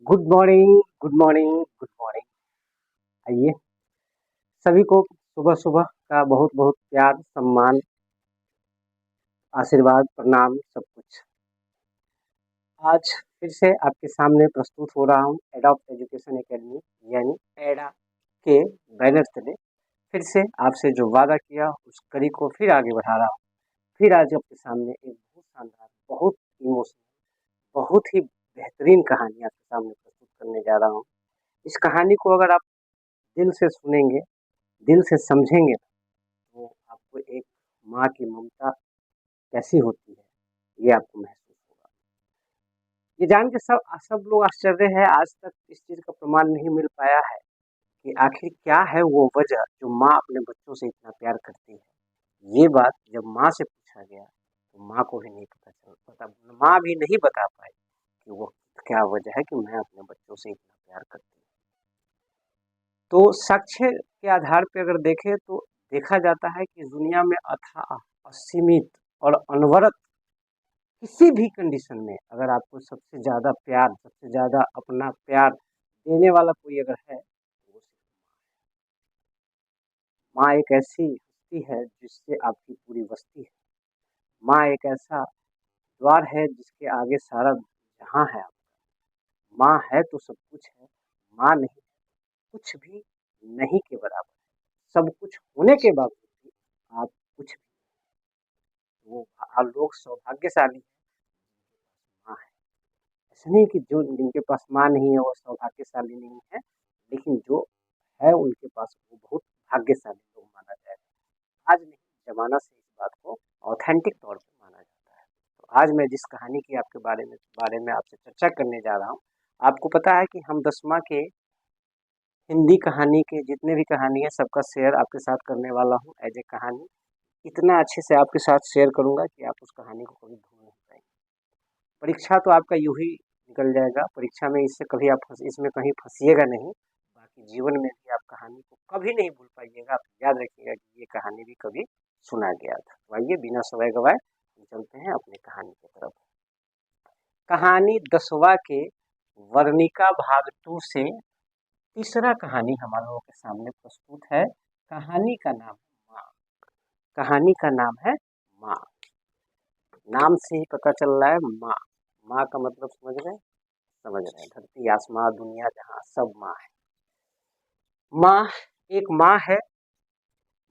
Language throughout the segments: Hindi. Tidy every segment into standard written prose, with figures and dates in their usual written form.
Good morning, good morning, good morning. आइए, सभी को सुबह सुबह का बहुत बहुत प्यार, सम्मान, आशीर्वाद, प्रणाम, सब कुछ। आज फिर से आपके सामने प्रस्तुत हो रहा हूँ एडॉप्ट एजुकेशन एकेडमी यानी एडा के बैनर तले। फिर से आपसे जो वादा किया उस कड़ी को फिर आगे बढ़ा रहा हूँ। फिर आज आपके सामने एक बहुत शानदार, बहुत इमोशनल, बहुत ही बेहतरीन कहानी आपके सामने प्रस्तुत करने जा रहा हूँ। इस कहानी को अगर आप दिल से सुनेंगे, दिल से समझेंगे, तो आपको एक माँ की ममता कैसी होती है ये आपको महसूस होगा। ये जान के सब सब लोग आश्चर्य है, आज तक इस चीज़ का प्रमाण नहीं मिल पाया है कि आखिर क्या है वो वजह जो माँ अपने बच्चों से इतना प्यार करती है। ये बात जब माँ से पूछा गया तो माँ को भी नहीं पता, माँ भी नहीं बता पाई कि वो क्या वजह है कि मैं अपने बच्चों से इतना प्यार करती हूँ। तो साक्ष्य के आधार पे अगर देखें तो देखा जाता है कि दुनिया में अथाह, असीमित और अनवरत किसी भी कंडीशन में अगर आपको सबसे ज़्यादा प्यार, सबसे ज़्यादा अपना प्यार देने वाला कोई अगर है तो वो माँ एक ऐसी हस्ती है जिससे आपकी पूरी बस्ती है। माँ एक ऐसा द्वार है जिसके आगे सारा जहाँ है। माँ है तो सब कुछ है, माँ नहीं कुछ भी नहीं के बराबर है। सब कुछ होने के बावजूद भी आप कुछ भी, वो आप लोग सौभाग्यशाली माँ है। ऐसा नहीं कि जो जिनके पास माँ नहीं है वो सौभाग्यशाली नहीं है, लेकिन जो है उनके पास वो बहुत भाग्यशाली लोग माना जाएगा। आज नहीं, जमाना से इस बात को ऑथेंटिक तौर पे माना जाता है। तो आज मैं जिस कहानी की आपके बारे में आपसे चर्चा करने जा रहा हूँ, आपको पता है कि हम 10वीं के हिंदी कहानी के जितने भी कहानी है सबका शेयर आपके साथ करने वाला हूँ एज ए कहानी। इतना अच्छे से आपके साथ शेयर करूँगा कि आप उस कहानी को कभी भूल नहीं पाएंगे। परीक्षा तो आपका यूँ ही निकल जाएगा, परीक्षा में इससे कभी आप इसमें कहीं फंसिएगा नहीं। बाकी जीवन में भी आप कहानी को कभी नहीं भूल पाइएगा। आप याद रखिएगा कि ये कहानी भी कभी सुना गया था। तो आइए बिना समय गवाए हम चलते हैं अपने कहानी की तरफ। कहानी 10वां के वर्णिका भाग 2 से तीसरा कहानी हमारे लोगों के सामने प्रस्तुत है। कहानी का नाम है माँ। कहानी का नाम है माँ। नाम से ही पता चल रहा है माँ। माँ का मतलब समझ रहे हैं? समझ रहे हैं, धरती आसमां दुनिया जहाँ सब माँ है। माँ एक माँ है।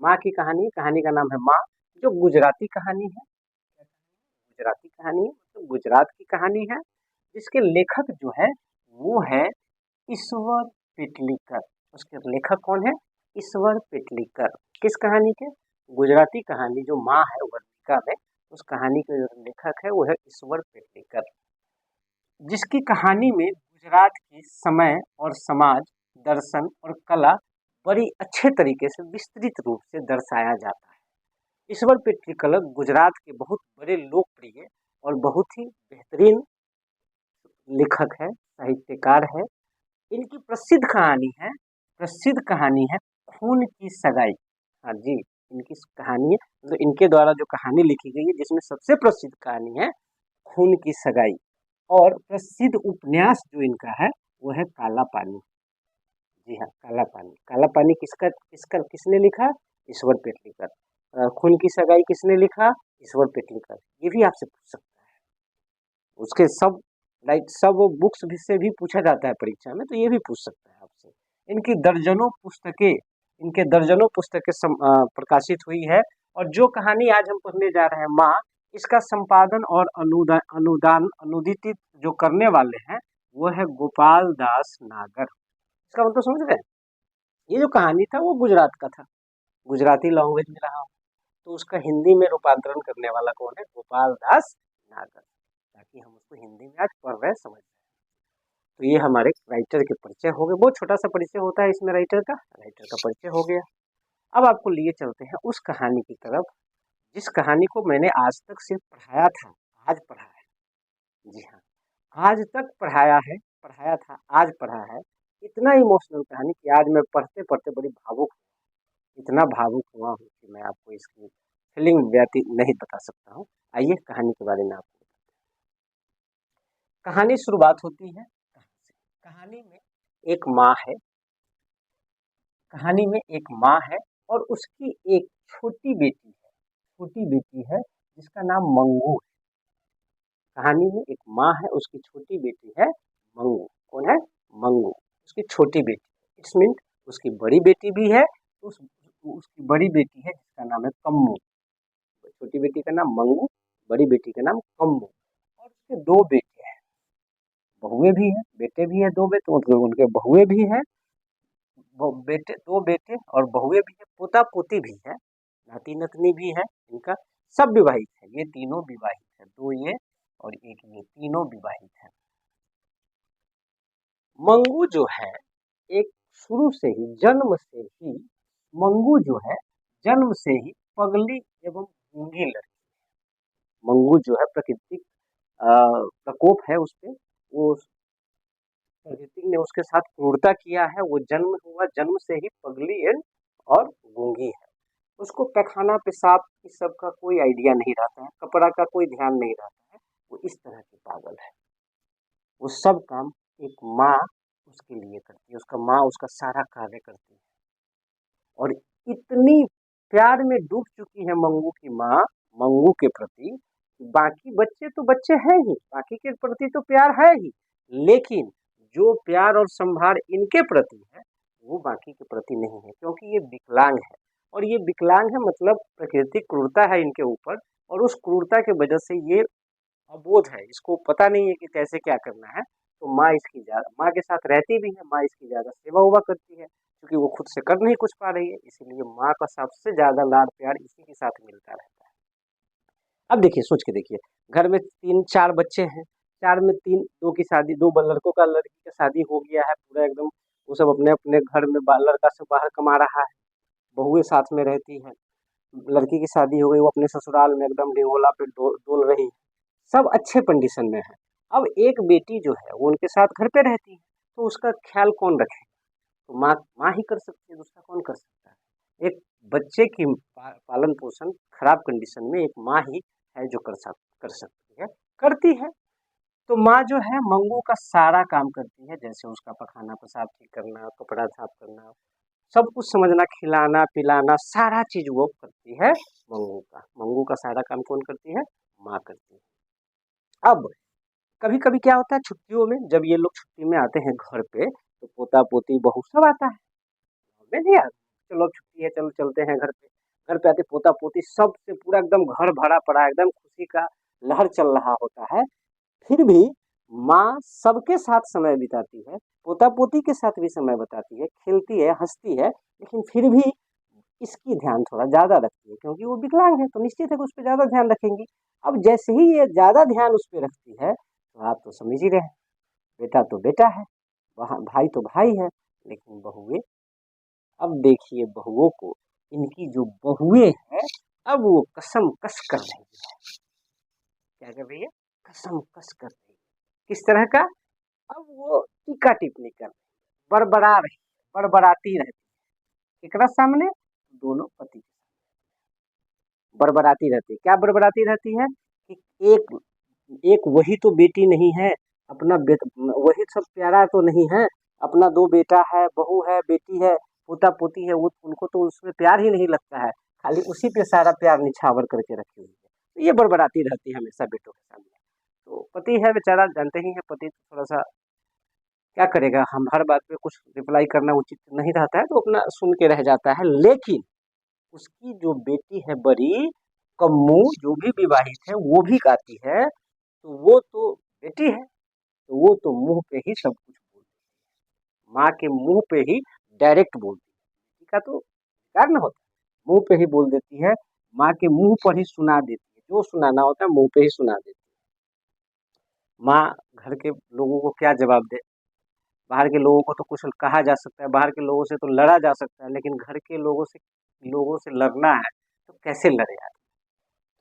माँ की कहानी, कहानी का नाम है माँ, जो गुजराती कहानी है। गुजराती कहानी है मतलब गुजरात की कहानी है, जिसके लेखक जो है वो है ईश्वर पेटलीकर। उसके लेखक कौन है? ईश्वर पेटलीकर। किस कहानी के? गुजराती कहानी जो माँ है वर्णिका में, उस कहानी के जो लेखक है वो है ईश्वर पेटलीकर, जिसकी कहानी में गुजरात की समय और समाज, दर्शन और कला बड़ी अच्छे तरीके से विस्तृत रूप से दर्शाया जाता है। ईश्वर पेटलीकर गुजरात के बहुत बड़े लोकप्रिय और बहुत ही बेहतरीन लेखक है, साहित्यकार है। इनकी प्रसिद्ध कहानी है खून की सगाई। हाँ जी, इनकी कहानी है, मतलब इनके द्वारा जो कहानी लिखी गई है जिसमें सबसे प्रसिद्ध कहानी है खून की सगाई। और प्रसिद्ध उपन्यास जो इनका है वो है काला पानी। जी हाँ, काला पानी। काला पानी किसका किसका किसने लिखा? ईश्वर पेटलीकर। खून की सगाई किसने लिखा? ईश्वर पेटलीकर। ये भी आपसे पूछ सकता है। उसके सब सब बुक्स भी से भी पूछा जाता है परीक्षा में, तो ये भी पूछ सकता है आपसे। इनके दर्जनों पुस्तकें प्रकाशित हुई है। और जो कहानी आज हम पढ़ने जा रहे हैं माँ, इसका संपादन और अनुदित जो करने वाले हैं वो है गोपाल दास नागर। इसका मतलब समझ रहे हैं? ये जो कहानी था वो गुजरात का था, गुजराती लैंग्वेज में रहा, तो उसका हिंदी में रूपांतरण करने वाला कौन है? गोपाल दास नागर, ताकि हम उसको हिंदी में आज पढ़ रहे समझ रहे। तो ये हमारे राइटर के परिचय हो गए। बहुत छोटा सा परिचय होता है इसमें राइटर का परिचय हो गया। अब आपको लिए चलते हैं उस कहानी की तरफ जिस कहानी को मैंने आज तक सिर्फ पढ़ाया था, आज पढ़ा है। जी हाँ, आज तक पढ़ाया था, आज पढ़ा है। इतना इमोशनल कहानी कि आज मैं पढ़ते पढ़ते बड़ी भावुक, इतना भावुक हुआ हूँ कि मैं आपको इसकी फीलिंग व्यतीत नहीं बता सकता हूँ। आइए कहानी के बारे में आपको बताते हैं। कहानी शुरुआत होती है कहाँ से? कहानी में एक माँ है, कहानी में एक माँ है और उसकी एक छोटी बेटी है जिसका नाम मंगू है। कहानी में एक माँ है, उसकी छोटी बेटी है मंगू। कौन है? मंगू, उसकी छोटी बेटी। इट्स मीन उसकी बड़ी बेटी भी है, उसकी बड़ी बेटी है जिसका नाम है कम्मू। छोटी बेटी का नाम मंगू, बड़ी बेटी का नाम कम्मू। और उसके दो बेटे हैं, बहुए भी हैं, बेटे भी हैं, दो बेटे मतलब उनके बहुए भी हैं। बेटे, दो बेटे और बहुए भी है, पोता पोती भी है, नाती नतनी भी है इनका। सब विवाहित है, ये तीनों विवाहित है, दो ये और एक ये, तीनों विवाहित है। मंगू जो है एक शुरू से ही, जन्म से ही मंगू जो है जन्म से ही पगली एवं गूंगी लड़की। मंगू जो है प्राकृतिक प्रकोप है उस पे, वो प्रकृति ने उसके साथ क्रूरता किया है। वो जन्म से ही पगली एंड और गूंगी है। उसको पैखाना पेशाब इस सब का कोई आइडिया नहीं रहता है, कपड़ा का कोई ध्यान नहीं रहता है। वो इस तरह की पागल है। वो सब काम एक माँ उसके लिए करती है, उसका माँ उसका सारा कार्य करती है। और इतनी प्यार में डूब चुकी है मंगू की माँ मंगू के प्रति। बाकी बच्चे तो बच्चे हैं ही, बाकी के प्रति तो प्यार है ही, लेकिन जो प्यार और संभार इनके प्रति है वो बाकी के प्रति नहीं है, क्योंकि ये विकलांग है। और ये विकलांग है मतलब प्राकृतिक क्रूरता है इनके ऊपर, और उस क्रूरता के वजह से ये अबोध है, इसको पता नहीं है कि कैसे क्या करना है। तो माँ के साथ रहती भी है, माँ इसकी ज्यादा सेवा उवा करती है, क्योंकि वो खुद से कर नहीं कुछ पा रही है, इसीलिए माँ का सबसे ज्यादा लाड प्यार इसी के साथ मिलता रहता है। अब देखिए, सोच के देखिए, घर में तीन चार बच्चे हैं, चार में तीन, दो की शादी, दो लड़कों का लड़की का शादी हो गया है पूरा एकदम। वो सब अपने अपने घर में लड़का से बाहर कमा रहा है, बहुएं साथ में रहती है। लड़की की शादी हो गई, वो अपने ससुराल में एकदम ढिंगोला पे डोल रही है, सब अच्छे कंडीशन में है। अब एक बेटी जो है वो उनके साथ घर पे रहती है, तो उसका ख्याल कौन रखे? तो माँ माँ ही कर सकती है, दूसरा कौन कर सकता है? एक बच्चे की पालन पोषण खराब कंडीशन में एक माँ ही है जो कर सकती है, करती है। तो माँ जो है मंगू का सारा काम करती है, जैसे उसका पखाना पेशाब ठीक करना, कपड़ा साफ करना, सब कुछ समझना, खिलाना पिलाना, सारा चीज वो करती है मंगू का। मंगू का सारा काम कौन करती है? माँ करती है। अब कभी कभी क्या होता है, छुट्टियों में जब ये लोग छुट्टी में आते हैं घर पे, तो पोता पोती बहू सब आता है। में नहीं यार, चलो अब छुट्टी है, चलो चलते हैं घर पे। घर पे आते पोता पोती सब से पूरा एकदम घर भरा पड़ा है, एकदम खुशी का लहर चल रहा होता है। फिर भी माँ सबके साथ समय बिताती है, पोता पोती के साथ भी समय बिताती है, खेलती है, हंसती है, लेकिन फिर भी इसकी ध्यान थोड़ा ज्यादा रखती है, क्योंकि वो विकलांग है तो निश्चित है कि उस पर ज्यादा ध्यान रखेंगी। अब जैसे ही ये ज्यादा ध्यान उस पर रखती है, तो आप तो समझ ही रहे हैं, बेटा तो बेटा है, भाई तो भाई है, लेकिन बहुए, अब देखिए बहुओं को, इनकी जो बहुए हैं, अब वो कसम कस कर रही है। क्या कर रही है? कसम कस कर रही है। किस तरह का? अब वो टीका टिप्पणी कर रही है, बड़बड़ा रही है, बड़बड़ाती रहती है। एकरा सामने दोनों पति बड़बड़ाती रहती है। क्या बड़बड़ाती रहती है? कि एक एक वही तो बेटी नहीं है, अपना वही सब प्यारा तो नहीं है, अपना दो बेटा है, बहू है, बेटी है, पोता पोती है, वो उनको तो उसमें प्यार ही नहीं लगता है, खाली उसी पे सारा प्यार निछावर करके रखी हुई है। तो ये बड़बड़ाती रहती है हमेशा बेटों के सामने। तो पति है बेचारा, जानते ही है, पति थोड़ा सा क्या करेगा, हम हर बात पे कुछ रिप्लाई करना उचित नहीं रहता है, तो अपना सुन के रह जाता है। लेकिन उसकी जो बेटी है बड़ी, कम्मू, जो भी विवाहित है वो भी गाती है, तो वो तो बेटी है, तो वो तो मुंह पे ही सब कुछ बोलती है, माँ के मुंह पे ही डायरेक्ट बोलती है। बेटी का तो विकार न होता, मुंह पे ही बोल देती है, माँ के मुंह पर ही सुना देती है, जो सुनाना होता है मुंह पे ही सुना देती है। माँ घर के लोगों को क्या जवाब दे? बाहर के लोगों को तो कुछ कहा जा सकता है, बाहर के लोगों से तो लड़ा जा सकता है, लेकिन घर के लोगों से लड़ना है तो कैसे लड़े यार?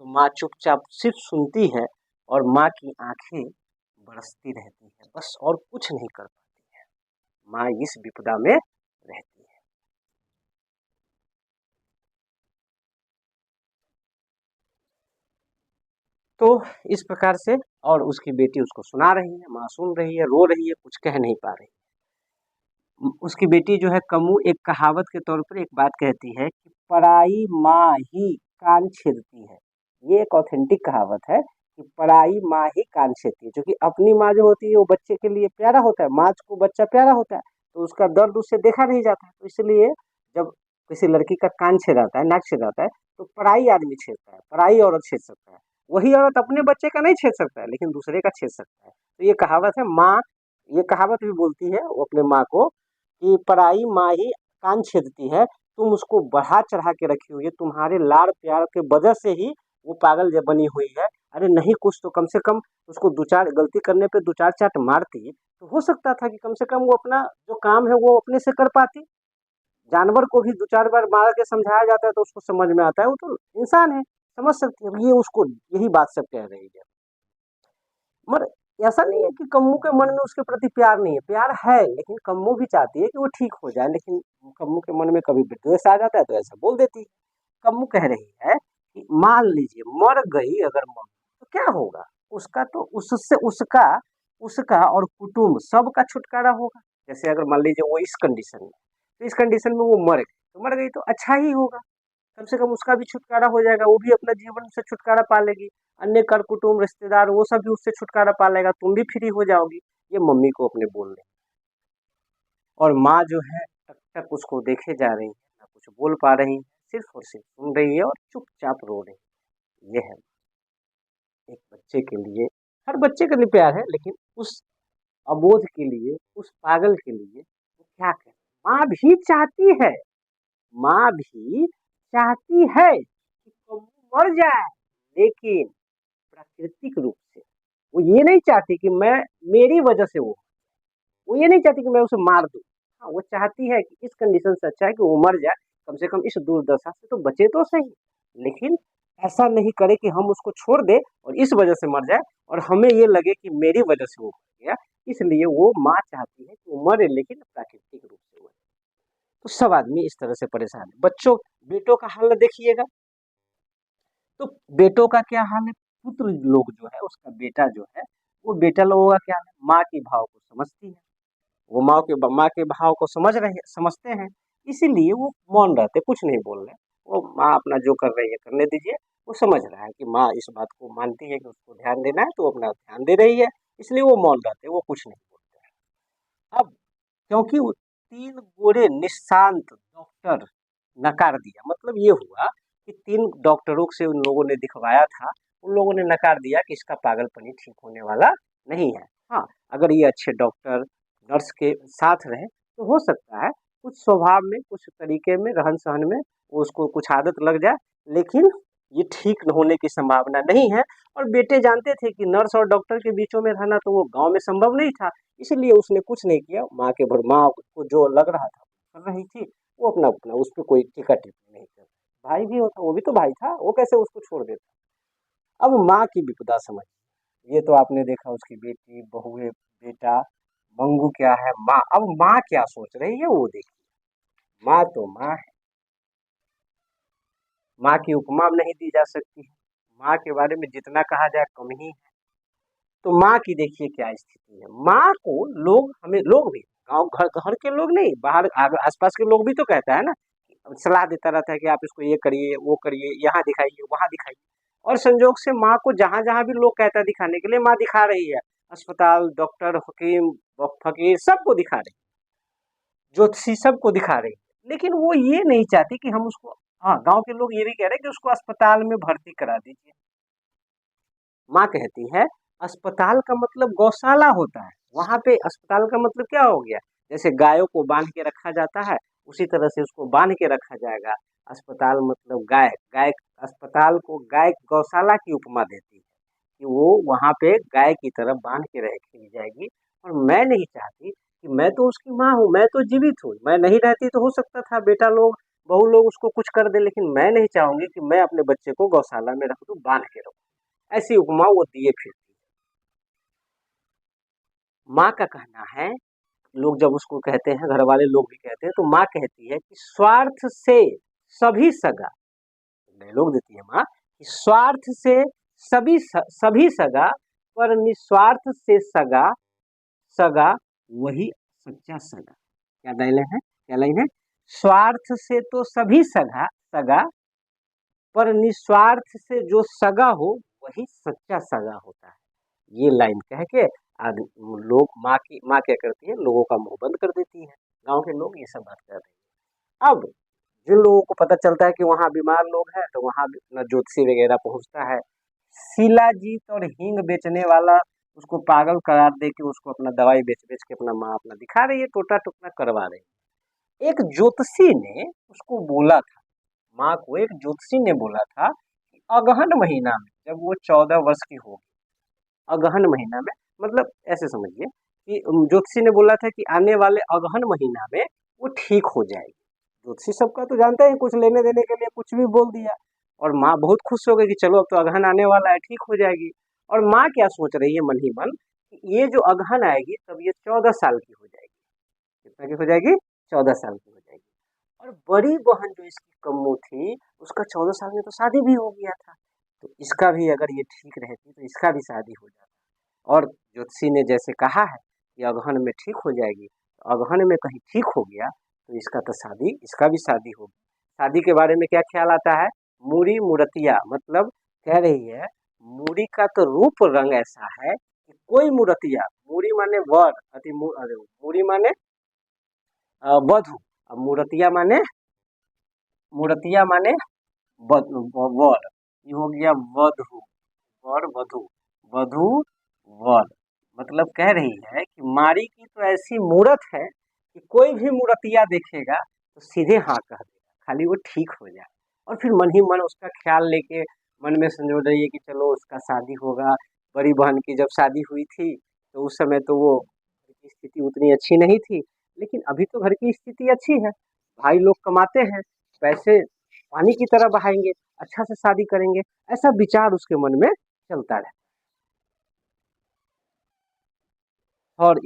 तो माँ चुपचाप सिर्फ सुनती है, और माँ की आंखें बरसती रहती है, बस और कुछ नहीं कर पाती है। माँ इस विपदा में रहती है। तो इस प्रकार से, और उसकी बेटी उसको सुना रही है, माँ सुन रही है, रो रही है, कुछ कह नहीं पा रही। उसकी बेटी जो है कमू एक कहावत के तौर पर एक बात कहती है कि पराई माँ ही कान छेदती है। ये एक ऑथेंटिक कहावत है कि पराई माँ ही कान छेदती है, क्योंकि अपनी माँ जो होती है वो बच्चे के लिए प्यारा होता है, माँ को बच्चा प्यारा होता है, तो उसका दर्द उससे देखा नहीं जाता है। तो इसलिए जब किसी लड़की का कान छेदाता है, नाक छेदाता है, तो पराई आदमी छेदता है, पराई औरत छेद सकता है। वही औरत अपने बच्चे का नहीं छेद सकता है, लेकिन दूसरे का छेद सकता है। तो ये कहावत है, माँ ये कहावत भी बोलती है वो अपने माँ को कि पराई माँ ही कान छेदती है, तुम उसको बढ़ा चढ़ा के रखी हुई है, तुम्हारे लाड़ प्यार के वजह से ही वो पागल जब बनी हुई है। अरे नहीं, कुछ तो कम से कम उसको दो चार गलती करने पे दो चार चाट मारती तो हो सकता था कि कम से कम वो अपना जो काम है वो अपने से कर पाती। जानवर को भी दो चार बार मार के समझाया जाता है तो उसको समझ में आता है, वो तो इंसान है, समझ सकती है। ये उसको यही बात सब कह रही है। मगर ऐसा नहीं है कि कम्मू के मन में उसके प्रति प्यार नहीं है, प्यार है, लेकिन कम्मू भी चाहती है कि वो ठीक हो जाए। लेकिन कम्मू के मन में कभी विद्वेष आ जाता है तो ऐसा बोल देती है। कम्मू कह रही है कि मान लीजिए मर गई अगर मम्मी, तो क्या होगा? उसका तो उससे उसका उसका और कुटुंब सबका छुटकारा होगा। जैसे अगर मान लीजिए वो इस कंडीशन में, तो इस कंडीशन में वो मर गई तो अच्छा ही होगा, कम से कम उसका भी छुटकारा हो जाएगा, वो भी अपना जीवन से छुटकारा पा लेगी। अन्य कर कुटुंब रिश्तेदार वो सब भी उससे छुटकारा पा लेगा, तुम भी फ्री हो जाओगी। ये मम्मी को अपने बोल रहे। और माँ जो है तब तक उसको देखे जा रही है, ना कुछ बोल पा रही है, सिर्फ और सिर्फ सुन रही है और चुपचाप रो रही है। ये है एक बच्चे के लिए, हर बच्चे के लिए प्यार है, लेकिन उस अबोध के लिए, उस पागल के लिए वो क्या करे। माँ भी चाहती है, माँ भी चाहती है कि कबू मर जाए, लेकिन प्राकृतिक रूप से। वो ये नहीं चाहती कि मैं मेरी वजह से वो ये नहीं चाहती कि मैं उसे मार दूं। हाँ, वो चाहती है कि इस कंडीशन से अच्छा है कि वो मर जाए, कम से कम इस दुर्दशा से तो बचे तो सही। लेकिन ऐसा नहीं करे कि हम उसको छोड़ दे और इस वजह से मर जाए और हमें ये लगे कि मेरी वजह से वो मर गया। इसलिए वो माँ चाहती है कि वो मरे, लेकिन प्राकृतिक रूप से मरे। तो सब आदमी इस तरह से परेशान है। बच्चों, बेटों का हाल देखिएगा, तो बेटों का क्या हाल है? पुत्र लोग जो है, उसका बेटा जो है, वो बेटा लोगों का क्या है? माँ के भाव को समझती है, वो माँ के भाव को समझते हैं, इसीलिए वो मौन रहते, कुछ नहीं बोल रहे। वो माँ अपना जो कर रही है करने दीजिए। वो समझ रहा है कि माँ इस बात को मानती है कि उसको ध्यान देना है, तो वो अपना ध्यान दे रही है, इसलिए वो मौन रहते, वो कुछ नहीं बोलते हैं। अब क्योंकि वो तीन गोरे निशांत डॉक्टर नकार दिया, मतलब ये हुआ कि तीन डॉक्टरों से उन लोगों ने दिखवाया था, उन लोगों ने नकार दिया कि इसका पागलपनी ठीक होने वाला नहीं है। हाँ, अगर ये अच्छे डॉक्टर नर्स के साथ रहे तो हो सकता है कुछ स्वभाव में, कुछ तरीके में, रहन सहन में उसको कुछ आदत लग जाए, लेकिन ये ठीक न होने की संभावना नहीं है। और बेटे जानते थे कि नर्स और डॉक्टर के बीचों में रहना तो वो गांव में संभव नहीं था, इसलिए उसने कुछ नहीं किया। माँ को जो लग रहा था कर रही थी, वो अपना अपना उस पर कोई टीका टिप्पणी नहीं कर। भाई भी होता, वो भी तो भाई था, वो कैसे उसको छोड़ देता। अब माँ की विपदा समझ, ये तो आपने देखा, उसकी बेटी बहुए बेटा मंगू क्या है माँ, अब माँ क्या सोच रही है वो देखिए। माँ तो माँ है, माँ की उपमा नहीं दी जा सकती है, माँ के बारे में जितना कहा जाए कम ही है। तो माँ की देखिए क्या स्थिति है। माँ को लोग, हमें लोग भी, गांव घर घर के लोग नहीं, बाहर आसपास के लोग भी तो कहता है ना, सलाह देता रहता है कि आप इसको ये करिए, वो करिए, यहाँ दिखाइए, वहाँ दिखाइए। और संजोग से माँ को जहां जहां भी लोग कहता है दिखाने के लिए, माँ दिखा रही है। अस्पताल, डॉक्टर, हकीम, फकीर सबको दिखा रही है, ज्योतिषी सबको दिखा रही है, लेकिन वो ये नहीं चाहती कि हम उसको, हाँ, गांव के लोग ये भी कह रहे हैं कि उसको अस्पताल में भर्ती करा दीजिए। माँ कहती है अस्पताल का मतलब गौशाला होता है, वहां पे अस्पताल का मतलब क्या हो गया? जैसे गायों को बांध के रखा जाता है, उसी तरह से उसको बांध के रखा जाएगा। अस्पताल मतलब गाय, गाय, अस्पताल को गाय गौशाला की उपमा देती है कि वो वहां पे गाय की तरह बांध के रखी जाएगी। और मैं नहीं चाहती कि, मैं तो उसकी माँ हूँ, मैं तो जीवित हूँ, मैं नहीं रहती तो हो सकता था बेटा लोग, बहू लोग उसको कुछ कर दे, लेकिन मैं नहीं चाहूंगी कि मैं अपने बच्चे को गौशाला में रख दूं, बांध के रखूं। ऐसी उपमा वो दिए फिरती है। माँ का कहना है, लोग जब उसको कहते हैं, घर वाले लोग भी कहते हैं, तो माँ कहती है कि स्वार्थ से सभी सगा, डायलॉग देती है माँ कि स्वार्थ से सभी सगा पर निस्वार्थ से सगा, सगा वही सच्चा सगा। क्या लाइन है, क्या लाइन है? स्वार्थ से तो सभी सगा सगा, पर निस्वार्थ से जो सगा हो वही सच्चा सगा होता है। ये लाइन कह के लोग माँ क्या करती है, लोगों का मुंह बंद कर देती है। गांव के लोग ये सब बात कर रहे हैं। अब जिन लोगों को पता चलता है कि वहाँ बीमार लोग हैं तो वहाँ अपना ज्योतिषी वगैरह पहुंचता है। शिलाजीत और हींग बेचने वाला उसको पागल करार दे के उसको अपना दवाई बेच बेच के अपना माँ अपना दिखा रही है, टोटा टुकना करवा रही है। एक ज्योतिषी ने उसको बोला था, माँ को एक ज्योतिषी ने बोला था कि अगहन महीना में जब वो 14 वर्ष की होगी, अगहन महीना में मतलब ऐसे समझिए कि ज्योतिषी ने बोला था कि आने वाले अगहन महीना में वो ठीक हो जाएगी। ज्योतिषी सबका तो जानते हैं, कुछ लेने देने के लिए कुछ भी बोल दिया। और माँ बहुत खुश हो गई कि चलो अब तो अगहन आने वाला है, ठीक हो जाएगी। और माँ क्या सोच रही है मन ही मन कि ये जो अगहन आएगी तब ये 14 साल की हो जाएगी। कितना की हो जाएगी? 14 साल की हो जाएगी। और बड़ी बहन जो इसकी कम्मू थी उसका 14 साल में तो शादी भी हो गया था, तो इसका भी अगर ये ठीक रहती तो इसका भी शादी हो जाता। और ज्योतिषी ने जैसे कहा है कि अगहन में ठीक हो जाएगी, तो अगहन में कहीं ठीक हो गया तो इसका तो शादी, इसका भी शादी होगी। शादी के बारे में क्या ख्याल आता है? मूरी मूर्तिया, मतलब कह रही है मूरी का तो रूप रंग ऐसा है कि कोई मूर्तिया, मूरी माने वर, मूरी माने वधु, अब मूर्तिया माने वर, ये हो गया वधु, वर वधु, वधु वर। मतलब कह रही है कि मारी की तो ऐसी मूरत है कि कोई भी मूर्तिया देखेगा तो सीधे हाँ कह देगा, खाली वो ठीक हो जाए। और फिर मन ही मन उसका ख्याल लेके मन में संजो रही है कि चलो उसका शादी होगा। बड़ी बहन की जब शादी हुई थी तो उस समय तो वो घर की स्थिति उतनी अच्छी नहीं थी, लेकिन अभी तो घर की स्थिति अच्छी है। भाई लोग कमाते हैं, पैसे पानी की तरह बहाएंगे, अच्छा से शादी करेंगे, ऐसा विचार उसके मन में चलता रहे। और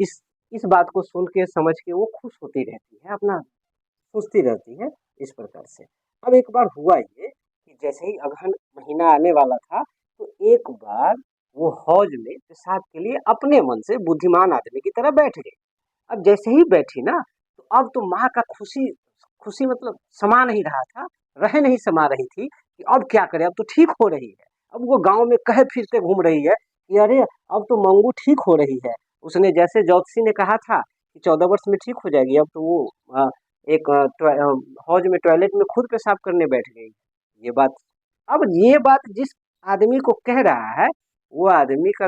इस बात को सुन के समझ के वो खुश होती रहती है, अपना सोचती रहती है इस प्रकार से। अब एक बार हुआ ये कि जैसे ही अगहन महीना आने वाला था तो एक बार वो हौज में पेशाब के लिए अपने मन से बुद्धिमान आदमी की तरह बैठ गई। अब जैसे ही बैठी ना तो अब तो माँ का खुशी खुशी मतलब समा नहीं रहा था, रह नहीं समा रही थी कि अब क्या करे, अब तो ठीक हो रही है। अब वो गांव में कहे फिरते घूम रही है कि अरे अब तो मंगू ठीक हो रही है। उसने जैसे ज्योतिषी ने कहा था कि 14 वर्ष में ठीक हो जाएगी, अब तो वो एक हौज में टॉयलेट में खुद पेशाब करने बैठ गई। ये बात, अब ये बात जिस आदमी को कह रहा है वो आदमी का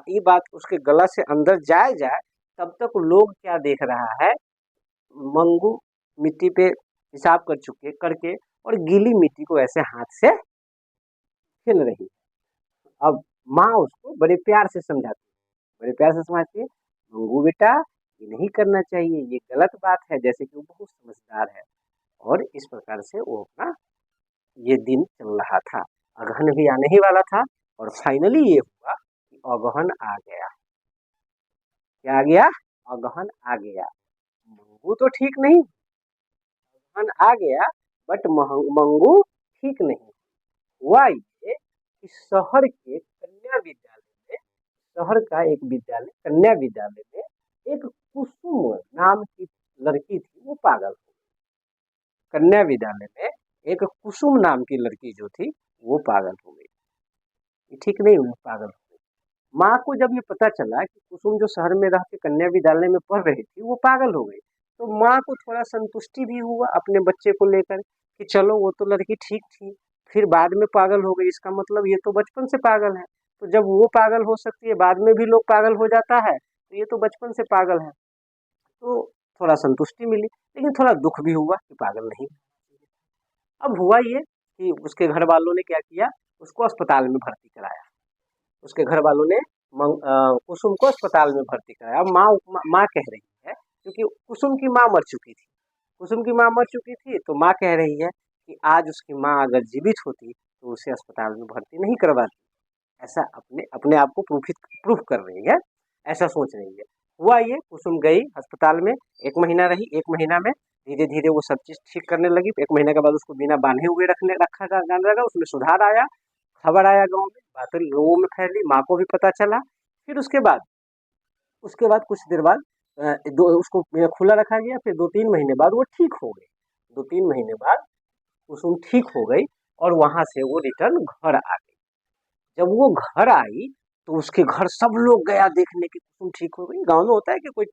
ये बात उसके गला से अंदर जाए जाए तब तक लोग क्या देख रहा है, मंगू मिट्टी पे पेशाब कर चुके करके और गीली मिट्टी को ऐसे हाथ से हिल रही। अब माँ उसको बड़े प्यार से समझाती है, बड़े प्यार से समझाती है, मंगू बेटा ये नहीं करना चाहिए, ये गलत बात है। जैसे कि वो बहुत समझदार है। और इस प्रकार से वो अपना ये दिन चल रहा था। अगहन भी आने ही वाला था और फाइनली ये हुआ कि अगहन आ गया। क्या आ गया? अगहन आ गया। मंगू तो ठीक नहीं, अगहन आ गया, बट मंगू ठीक नहीं हुआ। ये कि शहर के कन्या विद्यालय में, शहर का एक विद्यालय कन्या विद्यालय में एक कुसुम नाम की लड़की थी, वो पागल हो गई। कन्या विद्यालय में एक कुसुम नाम की लड़की जो थी वो पागल हो गई। ये ठीक नहीं हुई, पागल हो गई। माँ को जब ये पता चला कि कुसुम जो शहर में रह के कन्या विद्यालय में पढ़ रही थी वो पागल हो गई, तो माँ को थोड़ा संतुष्टि भी हुआ अपने बच्चे को लेकर कि चलो वो तो लड़की ठीक थी, फिर बाद में पागल हो गई, इसका मतलब ये तो बचपन से पागल है। तो जब वो पागल हो सकती है, बाद में भी लोग पागल हो जाता है, तो ये तो बचपन से पागल है। तो थोड़ा संतुष्टि मिली, लेकिन थोड़ा दुख भी हुआ कि पागल नहीं। अब हुआ ये कि उसके घर वालों ने क्या किया, उसको अस्पताल में भर्ती कराया। उसके घर वालों ने कुसुम को अस्पताल में भर्ती कराया। अब माँ कह रही है, क्योंकि कुसुम की माँ मर चुकी थी, कुसुम की माँ मर चुकी थी, तो माँ कह रही है कि आज उसकी माँ अगर जीवित होती तो उसे अस्पताल में भर्ती नहीं करवाती। ऐसा अपने अपने आप को प्रूफ कर रही है, ऐसा सोच रही है। हुआ ये, कुसुम गई अस्पताल में, 1 महीना रही। 1 महीना में धीरे धीरे वो सब चीज ठीक करने लगी। 1 महीने के बाद उसको बिना बांधे हुए रखा जाने लगा, उसमें सुधार आया, खबर आया गाँव में, बात लोगों में फैली, माँ को भी पता चला। फिर उसके बाद कुछ देर बाद उसको खुला रखा गया। फिर 2-3 महीने बाद वो ठीक हो गई। 2-3 महीने बाद कुसुम ठीक हो गई और वहाँ से वो रिटर्न घर आ गई। जब वो घर आई तो उसके घर सब लोग गया देखने की कुसुम ठीक हो गई। गाँव में होता है कि कोई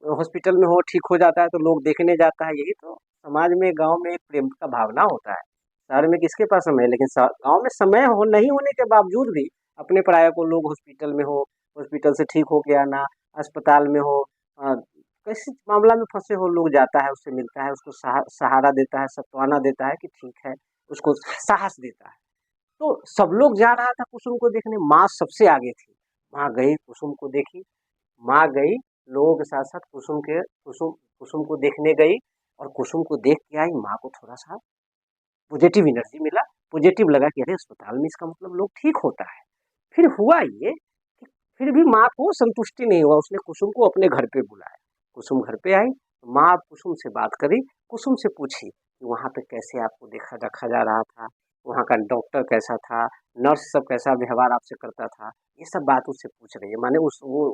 हॉस्पिटल में हो ठीक हो जाता है तो लोग देखने जाता है, यही तो समाज में गाँव में एक प्रेम का भावना होता है। शहर में किसके पास समय है, लेकिन गाँव में समय हो नहीं होने के बावजूद भी अपने पराये को लोग हॉस्पिटल में हो, हॉस्पिटल से ठीक होके आना, अस्पताल में हो, किसी मामला में फंसे हो, लोग जाता है, उससे मिलता है, उसको सहारा देता है, सांत्वना देता है कि ठीक है, उसको साहस देता है। तो सब लोग जा रहा था कुसुम को देखने, माँ सबसे आगे थी। माँ गई कुसुम को देखी, माँ गई लोगों के साथ साथ कुसुम कुसुम को देखने गई और कुसुम को देख के आई। माँ को थोड़ा सा पॉजिटिव एनर्जी मिला, पॉजिटिव लगा कि अरे अस्पताल में इसका मतलब लोग ठीक होता है। फिर हुआ ये कि फिर भी माँ को संतुष्टि नहीं हुआ, उसने कुसुम को अपने घर पे बुलाया। कुसुम घर पे आई, माँ कुसुम से बात करी, कुसुम से पूछी कि वहाँ पे कैसे आपको देखा रखा जा रहा था, वहाँ का डॉक्टर कैसा था, नर्स सब कैसा व्यवहार आपसे करता था, ये सब बात उससे पूछ रही है। माने उस वो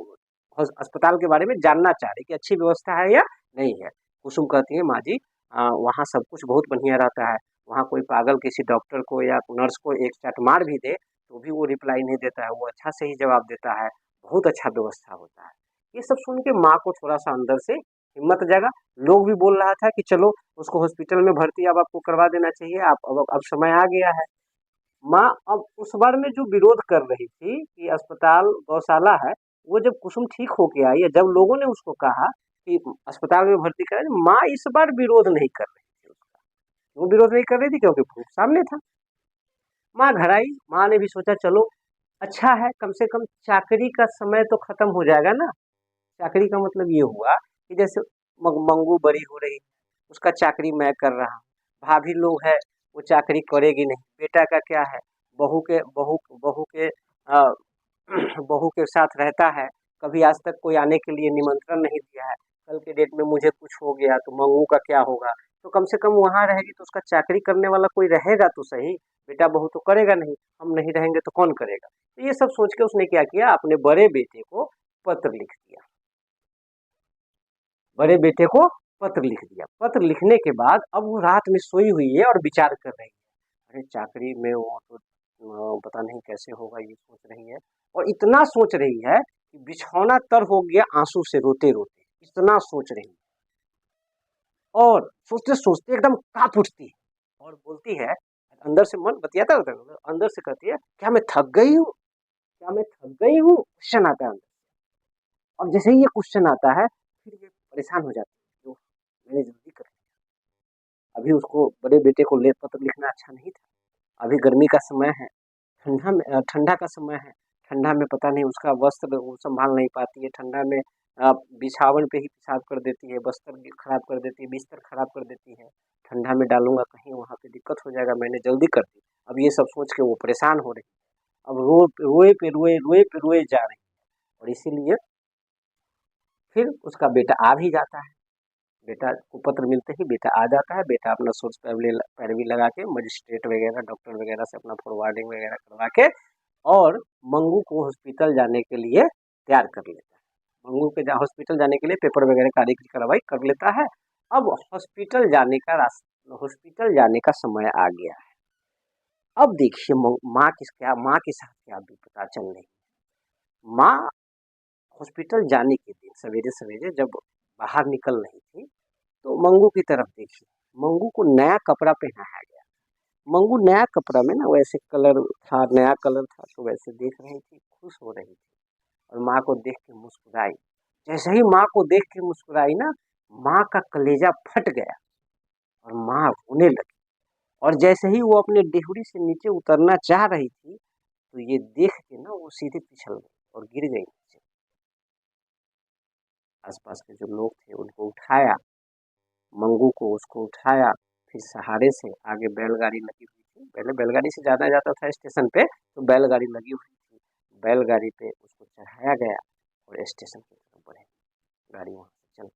अस्पताल के बारे में जानना चाह रही कि अच्छी व्यवस्था है या नहीं है। कुसुम कहती है माँ जी वहाँ सब कुछ बहुत बढ़िया रहता है, वहाँ कोई पागल किसी डॉक्टर को या नर्स को एक चट मार भी दे तो भी वो रिप्लाई नहीं देता है, वो अच्छा से ही जवाब देता है, बहुत अच्छा व्यवस्था होता है। ये सब सुन के माँ को थोड़ा सा अंदर से हिम्मत जगा। लोग भी बोल रहा था कि चलो उसको हॉस्पिटल में भर्ती अब आपको करवा देना चाहिए, आप अब समय आ गया है। माँ अब उस बार में जो विरोध कर रही थी कि अस्पताल गौशाला है, वो जब कुसुम ठीक होके आई, जब लोगों ने उसको कहा कि अस्पताल में भर्ती कराएं, माँ इस बार विरोध नहीं कर रही थी उसका। वो विरोध नहीं कर रही थी क्योंकि प्रूफ सामने था। माँ घर आई, माँ ने भी सोचा चलो अच्छा है, कम से कम चाकरी का समय तो खत्म हो जाएगा ना। चाकरी का मतलब ये हुआ कि जैसे मंगू बड़ी हो रही, उसका चाकरी मैं कर रहा हूँ, भाभी लोग है वो चाकरी करेगी नहीं, बेटा का क्या है, बहू के बहू बहू के अ, बहू के साथ रहता है, कभी आज तक कोई आने के लिए निमंत्रण नहीं दिया है, कल के डेट में मुझे कुछ हो गया तो मंगू का क्या होगा। तो कम से कम वहाँ रहेगी तो उसका चाकरी करने वाला कोई रहेगा तो सही, बेटा बहू तो करेगा नहीं, हम नहीं रहेंगे तो कौन करेगा। तो ये सब सोच के उसने क्या किया, अपने बड़े बेटे को पत्र लिख दिया। बड़े बेटे को पत्र लिख दिया। पत्र लिखने के बाद अब वो रात में सोई हुई है और विचार कर रही है, अरे चाकरी में वो तो पता नहीं कैसे होगा, ये सोच रही है। और इतना सोच रही है कि बिछौना तर हो गया आंसू से रोते रोते, इतना सोच रही है। और सोचते सोचते एकदम कांप उठती है और बोलती है, अंदर से मन बतियाता होता है, अंदर से कहती है क्या मैं थक गई हूँ, क्या मैं थक गई हूँ, क्वेश्चन आता है अंदर। अब जैसे ही ये क्वेश्चन आता है फिर ये परेशान हो जाती है, जो मैंने जल्दी कर लिया। अभी उसको बड़े बेटे को ले पत्र लिखना अच्छा नहीं था, अभी गर्मी का समय है, ठंडा का समय है, ठंडा में पता नहीं उसका वस्त्र वो संभाल नहीं पाती है, ठंडा में बिछावन पे ही पेशाब कर देती है, बस्तर खराब कर देती है, बिस्तर खराब कर देती है, ठंडा में डालूंगा कहीं वहाँ पे दिक्कत हो जाएगा, मैंने जल्दी कर दी। अब ये सब सोच के वो परेशान हो रही है, अब रोए पे रोए जा रही है। और इसीलिए फिर उसका बेटा आ भी जाता है, बेटा को पत्र मिलते ही बेटा आ जाता है। बेटा अपना सोर्स पैरवी लगा के मजिस्ट्रेट वगैरह डॉक्टर वगैरह से अपना फॉरवार्डिंग वगैरह करवा के और मंगू को हॉस्पिटल जाने के लिए तैयार कर लेता है। मंगू के हॉस्पिटल जाने के लिए पेपर वगैरह कार्रवाई कर लेता है। अब हॉस्पिटल जाने का समय आ गया है। अब देखिए माँ के साथ क्या विपदा चल रही है। माँ हॉस्पिटल जाने के दिन सवेरे सवेरे जब बाहर निकल रही थी तो मंगू की तरफ देखी, मंगू को नया कपड़ा पहनाया गया। मंगू नया कपड़ा में ना वैसे कलर था, नया कलर था तो वैसे देख रही थी, खुश हो रही थी और माँ को देख के मुस्कुराई। जैसे ही माँ को देख के मुस्कुराई ना, माँ का कलेजा फट गया और माँ रोने लगी। और जैसे ही वो अपने डेहरी से नीचे उतरना चाह रही थी तो ये देख के ना वो सीधे पिछल गई और गिर गई नीचे। आसपास के जो लोग थे उनको उठाया, मंगू को उसको उठाया, फिर सहारे से आगे बैलगाड़ी लगी हुई थी, पहले बैलगाड़ी से जाना जाता था स्टेशन पे, तो बैलगाड़ी लगी हुई थी, बैलगाड़ी पे उसको चढ़ाया गया और स्टेशन की तरफ बढ़े। गाड़ी वहाँ से चल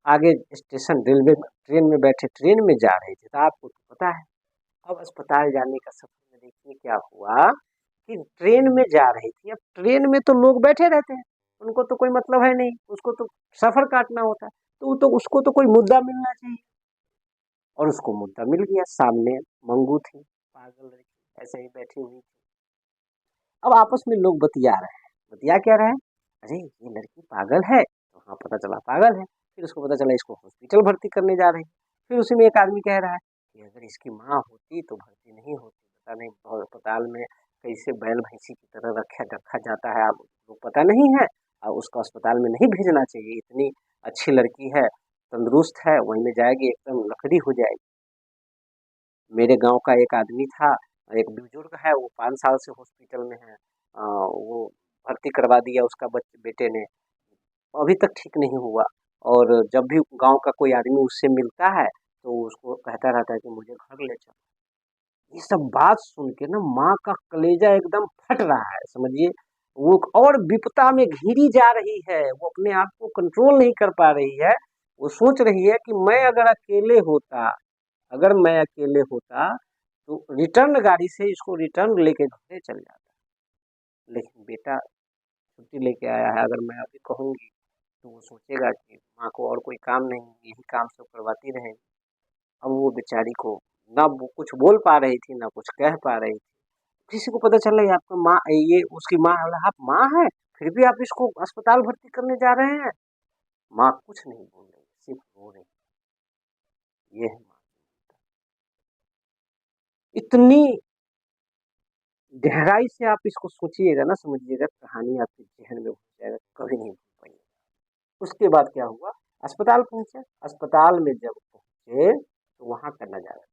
आगे स्टेशन रेलवे में ट्रेन में बैठे, ट्रेन में जा रहे थे तो आपको तो पता है अब अस्पताल जाने का सफर में देखिए क्या हुआ कि ट्रेन में जा रही थी। अब ट्रेन में तो लोग बैठे रहते हैं, उनको तो कोई मतलब है नहीं, उसको तो सफर काटना होता है, तो उसको तो कोई मुद्दा मिलना चाहिए। और उसको मुद्दा मिल गया। सामने मंगू थी, पागल लड़की ऐसे ही बैठी हुई थी। अब आपस में लोग बतिया रहे हैं। बतिया क्या रहे हैं? अरे ये लड़की पागल है, तो हाँ पता चला पागल है। फिर उसको पता चला इसको हॉस्पिटल भर्ती करने जा रहे हैं। फिर उसी में एक आदमी कह रहा है कि अगर इसकी माँ होती तो भर्ती नहीं होती, पता नहीं अस्पताल में कैसे बैल भैंसी की तरह रखा रखा जाता है, आप लोग पता नहीं है। और उसको अस्पताल में नहीं भेजना चाहिए, इतनी अच्छी लड़की है, तंदुरुस्त है, वहीं में जाएगी एकदम लकड़ी हो जाएगी। मेरे गांव का एक आदमी था, एक बुजुर्ग है, वो 5 साल से हॉस्पिटल में है। वो भर्ती करवा दिया उसका बेटे ने, अभी तक ठीक नहीं हुआ। और जब भी गांव का कोई आदमी उससे मिलता है तो उसको कहता रहता है कि मुझे घर ले चलो। ये सब बात सुन के ना माँ का कलेजा एकदम फट रहा है, समझिए। वो और विपता में घिरी जा रही है, वो अपने आप को कंट्रोल नहीं कर पा रही है। वो सोच रही है कि मैं अगर अकेले होता, अगर मैं अकेले होता तो रिटर्न गाड़ी से इसको रिटर्न लेके घरे चल जाता। लेकिन बेटा छुट्टी लेके आया है, अगर मैं अभी कहूँगी तो वो सोचेगा कि माँ को और कोई काम नहीं, यही काम सब करवाती रहेगी। अब वो बेचारी को ना वो कुछ बोल पा रही थी, ना कुछ कह पा रही थी। किसी को पता चला ये आपका माँ, ये उसकी माँ है। बोला, आप माँ है फिर भी आप इसको अस्पताल भर्ती करने जा रहे हैं? माँ कुछ नहीं बोल रही, सिर्फ रो रही। ये है माँ। इतनी गहराई से आप इसको सोचिएगा ना, समझिएगा, कहानी आपके जहन में घुस जाएगा, कभी नहीं भूल पाएंगे। उसके बाद क्या हुआ? अस्पताल पहुंचे। अस्पताल में जब पहुंचे तो वहां का नजारा,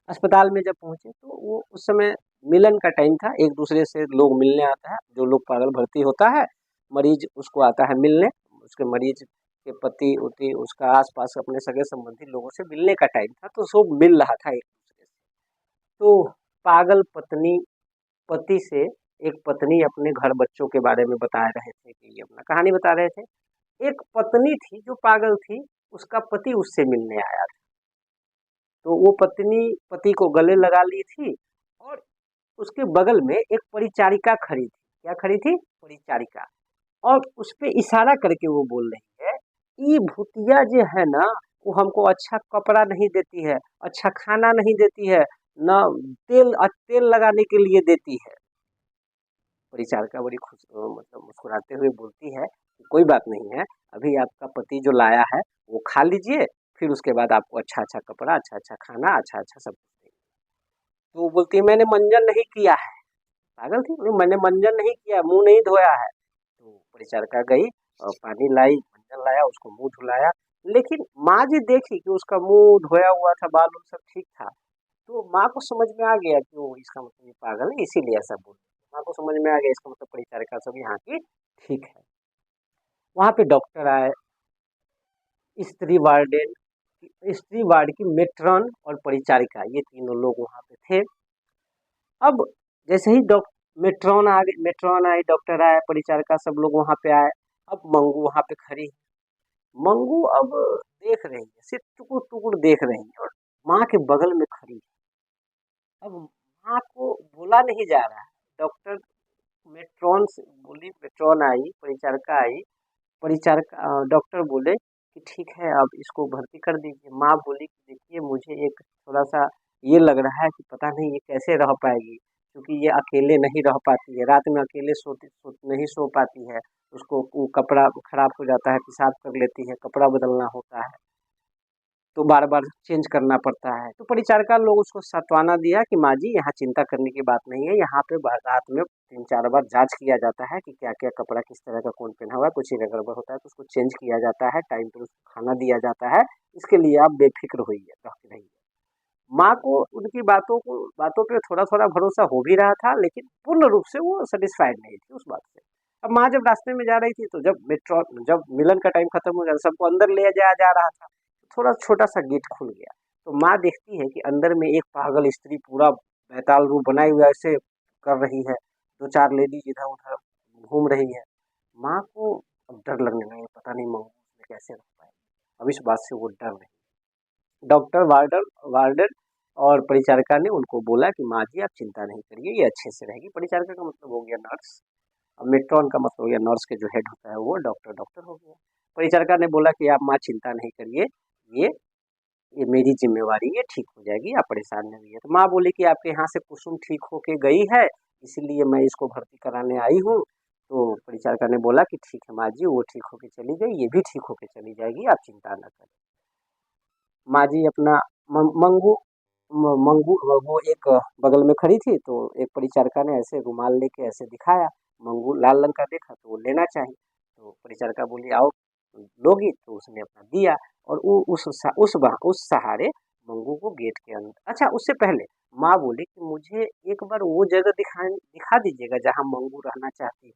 अस्पताल में जब पहुंचे तो वो उस समय मिलन का टाइम था, एक दूसरे से लोग मिलने आता है, जो लोग पागल भर्ती होता है, मरीज उसको आता है मिलने, उसके मरीज के पति उति उसका आसपास अपने सगे संबंधी लोगों से मिलने का टाइम था, तो सब मिल रहा था एक दूसरे से। तो पागल पत्नी पति से, एक पत्नी अपने घर बच्चों के बारे में बता रहे थे कि ये अपना कहानी बता रहे थे। एक पत्नी थी जो पागल थी, उसका पति उससे मिलने आया था। तो वो पत्नी पति को गले लगा ली थी, और उसके बगल में एक परिचारिका खड़ी थी। क्या खड़ी थी? परिचारिका। और उस पे इशारा करके वो बोल रही है, ई भूतिया जो है ना, वो हमको अच्छा कपड़ा नहीं देती है, अच्छा खाना नहीं देती है, न तेल लगाने के लिए देती है। परिचारिका बड़ी खुश मतलब मुस्कुराते हुए बोलती है कि कोई बात नहीं है, अभी आपका पति जो लाया है वो खा लीजिए, फिर उसके बाद आपको अच्छा अच्छा कपड़ा, अच्छा अच्छा खाना, अच्छा अच्छा सब कुछ देंगे। तो वो बोलती है मैंने मंजन नहीं किया है। पागल थी, बोली, मैंने मंजन नहीं किया, मुंह नहीं धोया है। तो परिचारिका गई और पानी लाई, मंजन लाया, उसको मुंह धुलाया। लेकिन माँ जी देखी कि उसका मुंह धोया हुआ था, बाल उल सब ठीक था। तो माँ को समझ में आ गया कि वो इसका मतलब ये पागल है, इसीलिए ऐसा बोल। माँ को समझ में आ गया इसका मतलब परिचारिका सब यहाँ की ठीक है। वहां पे डॉक्टर आए, स्त्री वार्डन, स्त्री वार्ड की मेट्रॉन और परिचारिका, ये तीनों लोग वहां पे थे। अब जैसे ही डॉक्टर मेट्रॉन आ गई, मेट्रॉन आई, डॉक्टर आए, परिचारिका सब लोग वहां पे आए। अब मंगू वहां पे खड़ी है। मंगू अब देख रही है, सिर्फ टुकुर टुकुर देख रही है, और माँ के बगल में खड़ी है। अब माँ को बोला नहीं जा रहा है। डॉक्टर मेट्रॉन से बोली, मेट्रॉन आई, परिचारिका आई, परिचारिका डॉक्टर बोले कि ठीक है अब इसको भर्ती कर दीजिए। माँ बोली कि देखिए मुझे एक थोड़ा सा ये लग रहा है कि पता नहीं ये कैसे रह पाएगी, क्योंकि ये अकेले नहीं रह पाती है, रात में अकेले नहीं सो पाती है। उसको वो कपड़ा खराब हो जाता है, पेशाब कर लेती है, कपड़ा बदलना होता है, तो बार बार चेंज करना पड़ता है। तो परिचारिका लोग उसको सांत्वना दिया कि माँ जी यहाँ चिंता करने की बात नहीं है, यहाँ पे रात में 3-4 बार जांच किया जाता है कि क्या क्या कपड़ा किस तरह का कौन पहना हुआ है, कुछ ही गड़बड़ होता है तो उसको चेंज किया जाता है, टाइम पर उसको खाना दिया जाता है। इसके लिए आप बेफिक्र होइए, रहिए। माँ को उनकी बातों पे थोड़ा थोड़ा भरोसा हो भी रहा था, लेकिन पूर्ण रूप से वो सेटिस्फाइड नहीं थी उस बात से। अब माँ जब रास्ते में जा रही थी तो जब मिलन का टाइम खत्म हो गया, सबको अंदर ले जाया जा रहा था, थोड़ा छोटा सा गेट खुल गया। तो माँ देखती है कि अंदर में एक पागल स्त्री पूरा बैताल रूप बनाए हुए ऐसे कर रही है, 2-4 लेडीज इधर उधर घूम रही है। माँ को अब डर लगने लगा, पता नहीं माँ उसमें कैसे रह पाएगी। अब इस बात से वो डर रही। डॉक्टर वार्डन वार्डन और परिचारिका ने उनको बोला कि माँ जी आप चिंता नहीं करिए, ये अच्छे से रहेगी। परिचारिका का मतलब हो गया नर्स, और मेट्रॉन का मतलब हो गया नर्स के जो हेड होता है वो डॉक्टर, डॉक्टर हो गया। परिचारिका ने बोला कि आप माँ चिंता नहीं करिए, ये ये मेरी जिम्मेवारी है, ठीक हो जाएगी, आप परेशान नहीं होइए। तो माँ बोली कि आपके यहाँ से कुसुम ठीक होके गई है, इसीलिए मैं इसको भर्ती कराने आई हूँ। तो परिचारिका ने बोला कि ठीक है माँ जी, वो ठीक होके चली गई, ये भी ठीक होके चली जाएगी, आप चिंता न करें। माँ जी अपना मंगू मंगू वो एक बगल में खड़ी थी, तो एक परिचारिका ने ऐसे रुमाल लेके ऐसे दिखाया, मंगू लाल रंग का देखा तो वो लेना चाहिए। तो परिचारिका बोली आओ लोगी, तो उसने अपना दिया, और वो उस सहारे मंगू को गेट के अंदर। अच्छा उससे पहले माँ बोली कि मुझे एक बार वो जगह दिखा दीजिएगा जहाँ मंगू रहना चाहती है।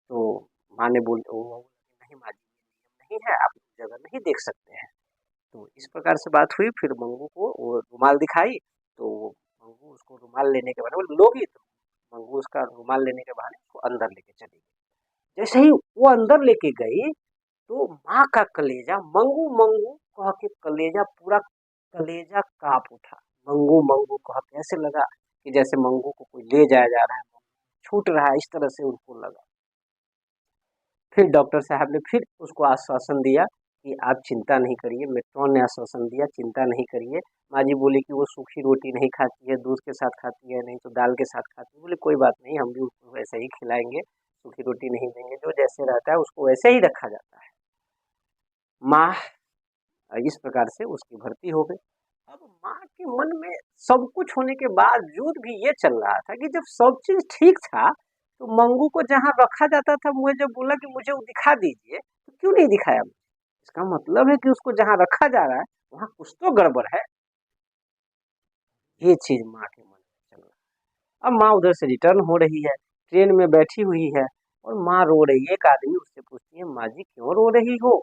तो माँ ने बोल वो बोली, नहीं माँ जी ये नियम नहीं है, आप उस जगह नहीं देख सकते हैं। तो इस प्रकार से बात हुई, फिर मंगू को वो रुमाल दिखाई, तो मंगू उसको रुमाल लेने के बहाने बोले लोगी, तो मंगू उसका रुमाल लेने के बहाने उसको अंदर लेके चली गई। जैसे ही वो अंदर लेके गई, तो माँ का कलेजा मंगू मंगू कह के कलेजा पूरा कलेजा कांप उठा। मंगू मंगू कह के ऐसे लगा कि जैसे मंगू को कोई ले जाया जा रहा है, छूट रहा है, इस तरह से उनको लगा। फिर डॉक्टर साहब ने फिर उसको आश्वासन दिया कि आप चिंता नहीं करिए, मेट्रॉन ने आश्वासन दिया चिंता नहीं करिए। माँ जी बोली कि वो सूखी रोटी नहीं खाती है, दूध के साथ खाती है, नहीं तो दाल के साथ खाती है। बोले कोई बात नहीं, हम भी उसको वैसे ही खिलाएंगे, सूखी रोटी नहीं देंगे, जो जैसे रहता है उसको वैसे ही रखा जाता है। माँ इस प्रकार से उसकी भर्ती हो गई। अब माँ के मन में सब कुछ होने के बावजूद भी ये चल रहा था कि जब सब चीज ठीक था, तो मंगू को जहाँ रखा जाता था, मुझे जब बोला कि मुझे वो दिखा दीजिए, तो क्यों नहीं दिखाया मुझे? इसका मतलब है कि उसको जहाँ रखा जा रहा है वहाँ कुछ तो गड़बड़ है। ये चीज माँ के मन में चल रहा है। अब माँ उधर से रिटर्न हो रही है, ट्रेन में बैठी हुई है, और माँ रो रही है। एक आदमी उससे पूछती है माँ जी क्यों रो रही हो,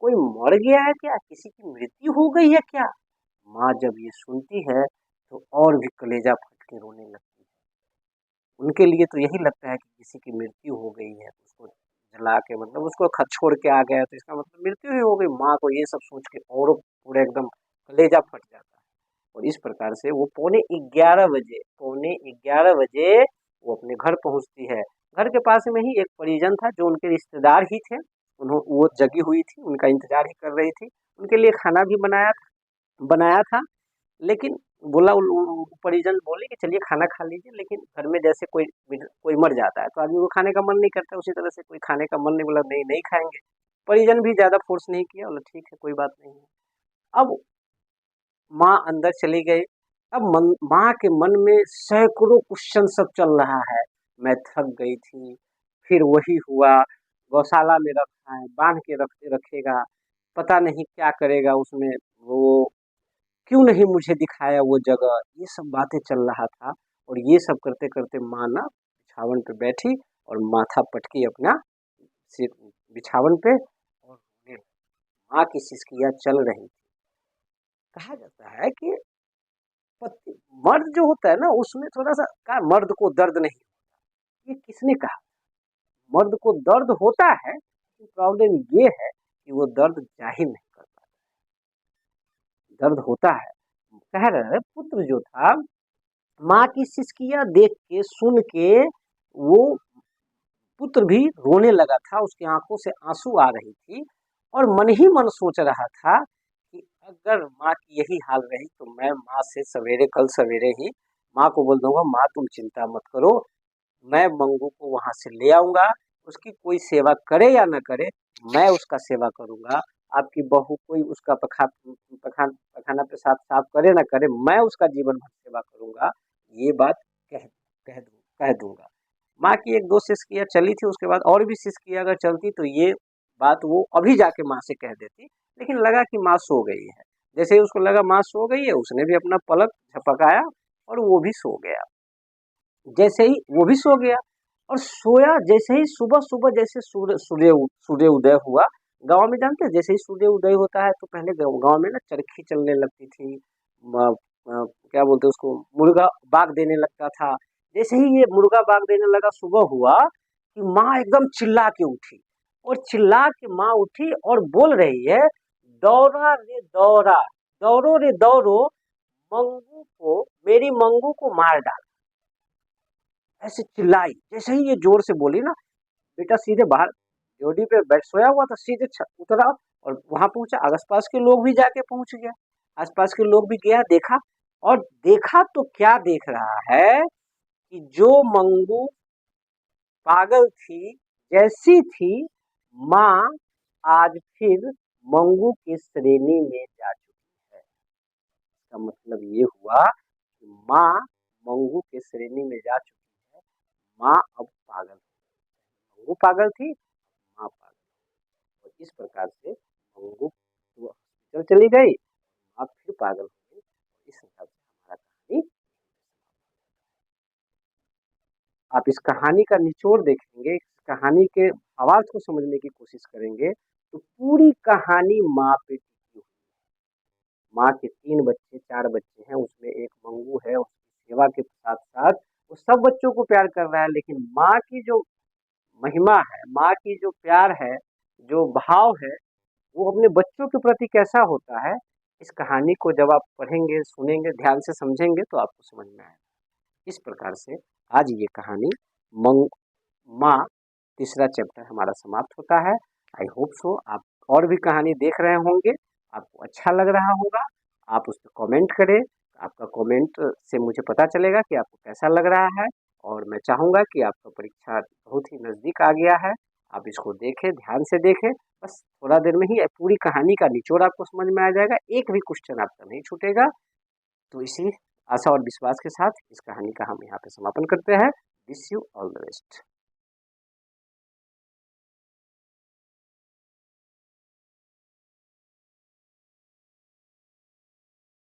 कोई मर गया है क्या, किसी की मृत्यु हो गई है क्या? माँ जब ये सुनती है तो और भी कलेजा फट के रोने लगती है। उनके लिए तो यही लगता है कि किसी की मृत्यु हो गई है, उसको जला के मतलब उसको छोड़ के आ गया, तो इसका मतलब मृत्यु ही हो गई। माँ को ये सब सोच के और पूरा एकदम कलेजा फट जाता है। और इस प्रकार से वो पौने 11 बजे वो अपने घर पहुंचती है। घर के पास में ही एक परिजन था जो उनके रिश्तेदार ही थे, उन्होंने वो जगी हुई थी, उनका इंतजार ही कर रही थी। उनके लिए खाना भी बनाया था। लेकिन बोला परिजन बोले कि चलिए खाना खा लीजिए, लेकिन घर में जैसे कोई मर जाता है तो आदमी को खाने का मन नहीं करता, उसी तरह से कोई खाने का मन नहीं, बोला नहीं नहीं खाएंगे। परिजन भी ज्यादा फोर्स नहीं किया, बोला ठीक है कोई बात नहीं है। अब माँ अंदर चली गई। अब माँ के मन में सैकड़ों क्वेश्चन सब चल रहा है। मैं थक गई थी, फिर वही हुआ, गौशाला में रखा है, बांध के रखेगा, पता नहीं क्या करेगा उसमें, वो क्यों नहीं मुझे दिखाया वो जगह, ये सब बातें चल रहा था। और ये सब करते करते माँ ना बिछावन पे बैठी और माथा पटकी अपना सिर बिछावन पे, और रोने लगी। माँ की सिसकियाँ चल रही थी। कहा जाता है कि पति मर्द जो होता है ना उसमें थोड़ा सा का मर्द को दर्द नहीं होता, ये किसने कहा? मर्द को दर्द होता है, प्रॉब्लम ये है कि वो दर्द जाहिर नहीं कर पाता। दर्द होता है। कह रहे हैं पुत्र जो था, माँ की सिसकियाँ देख के सुन के वो पुत्र भी रोने लगा था, उसकी आंखों से आंसू आ रही थी, और मन ही मन सोच रहा था कि अगर माँ की यही हाल रही तो मैं माँ से सवेरे कल सवेरे ही माँ को बोल दूंगा माँ तुम चिंता मत करो, मैं मंगू को वहां से ले आऊंगा, उसकी कोई सेवा करे या न करे, मैं उसका सेवा करूंगा। आपकी बहू कोई उसका पखाना पेशाब साफ करे ना करे, मैं उसका जीवन भर सेवा करूंगा। ये बात कह दूंगा। माँ की एक दो सिसकियाँ चली थी, उसके बाद और भी सिसकियाँ अगर चलती तो ये बात वो अभी जाके माँ से कह देती, लेकिन लगा कि माँ सो गई है। जैसे ही उसको लगा माँ सो गई है, उसने भी अपना पलक झपकाया और वो भी सो गया। जैसे ही वो भी सो गया, और सोया जैसे ही सुबह सुबह जैसे सूर्य उदय हुआ। गांव में जानते हैं जैसे ही सूर्य उदय होता है तो पहले गांव में ना चरखी चलने लगती थी, क्या बोलते हैं उसको, मुर्गा बाग देने लगता था। जैसे ही ये मुर्गा बाग देने लगा, सुबह हुआ कि माँ एकदम चिल्ला के उठी, और चिल्ला के माँ उठी और बोल रही है दौड़ा रे दौड़ा, दौड़ो रे दौड़ो, मंगू को, मेरी मंगू को मार डाल, ऐसे चिल्लाई। जैसे ही ये जोर से बोली ना, बेटा सीधे बाहर जोड़ी पे बैठ सोया हुआ था, सीधे उतरा और वहां पहुंचा। आसपास के लोग भी जाके पहुंच गया, आसपास के लोग भी गया, देखा। और देखा तो क्या देख रहा है कि जो मंगू पागल थी, जैसी थी, माँ आज फिर मंगू की श्रेणी में जा चुकी है। इसका मतलब ये हुआ कि माँ मंगू के श्रेणी में जा चुकी है। माँ अब पागल, मंगू पागल थी, माँ पागल। और इस प्रकार से मंगू तो हॉस्पिटल चली गई, माँ फिर पागल हो गई। इस हिसाब से हमारा कहानी। आप इस कहानी का निचोड़ देखेंगे, इस कहानी के भावार्थ को समझने की कोशिश करेंगे, तो पूरी कहानी माँ पे टिकी हुई है। माँ के 3 बच्चे 4 बच्चे हैं, उसमें एक मंगू है, उसकी सेवा के साथ साथ वो सब बच्चों को प्यार कर रहा है। लेकिन माँ की जो महिमा है, माँ की जो प्यार है, जो भाव है, वो अपने बच्चों के प्रति कैसा होता है, इस कहानी को जब आप पढ़ेंगे, सुनेंगे, ध्यान से समझेंगे तो आपको समझ में आएगा। इस प्रकार से आज ये कहानी मंग माँ तीसरा चैप्टर हमारा समाप्त होता है। आई होप सो आप और भी कहानी देख रहे होंगे, आपको अच्छा लग रहा होगा। आप उस पर कॉमेंट करें, आपका कॉमेंट से मुझे पता चलेगा कि आपको कैसा लग रहा है। और मैं चाहूँगा कि आपका परीक्षा बहुत ही नज़दीक आ गया है, आप इसको देखें, ध्यान से देखें। बस थोड़ा देर में ही पूरी कहानी का निचोड़ आपको समझ में आ जाएगा, एक भी क्वेश्चन आपका नहीं छूटेगा। तो इसी आशा और विश्वास के साथ इस कहानी का हम यहाँ पे समापन करते हैं। Wish you all the best.